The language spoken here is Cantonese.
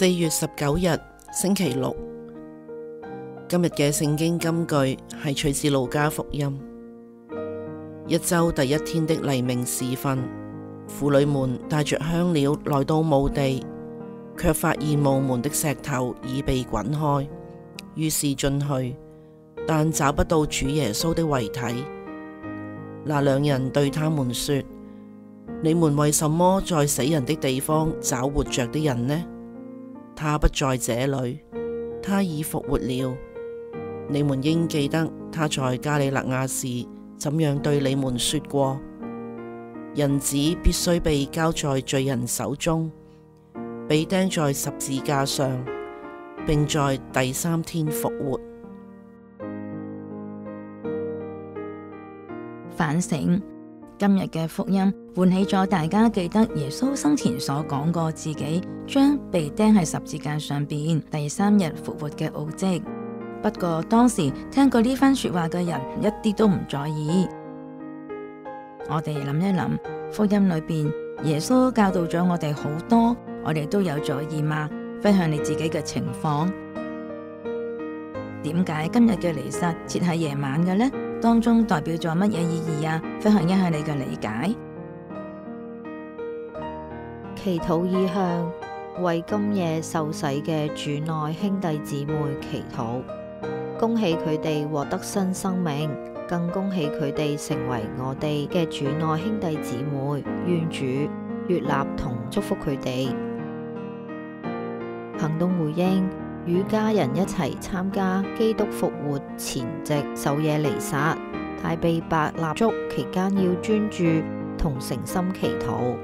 4月19日星期六，今日嘅聖經金句係取自路加福音。一周第一天的黎明時分，婦女們帶着香料來到墓地，卻發現墓門的石頭已被滾開，於是進去，但找不到主耶穌的遺體。那兩人對他們說：你們為什麼在死人的地方找活着的人呢？他不在這裏，他已復活了。你們應記得他在加里肋亞時怎樣對你們說過：人子必須被交在罪人手中，被釘在十字架上，並在第3天復活。反省，今日嘅福音喚起咗大家記得耶穌生前所講過自己將被釘喺十字架上邊，第3日復活嘅奧蹟。不過當時聽過呢番說話嘅人一啲都唔在意。我哋諗一諗，福音裏邊耶穌教導咗我哋好多，我哋都有在意嗎？分享你自己嘅情況。點解今日嘅彌撒設喺夜晚嘅呢？當中代表咗乜嘢意義啊？分享一下你嘅理解。祈禱意向：為今夜受洗嘅主內兄弟姊妹祈禱，恭喜佢哋獲得新生命，更恭喜佢哋成為我哋嘅主內兄弟姊妹。願主悅納同祝福佢哋。行動回應：與家人一齊參加基督復活前夕守夜彌撒，帶備白蠟燭，期間要專注同誠心祈禱。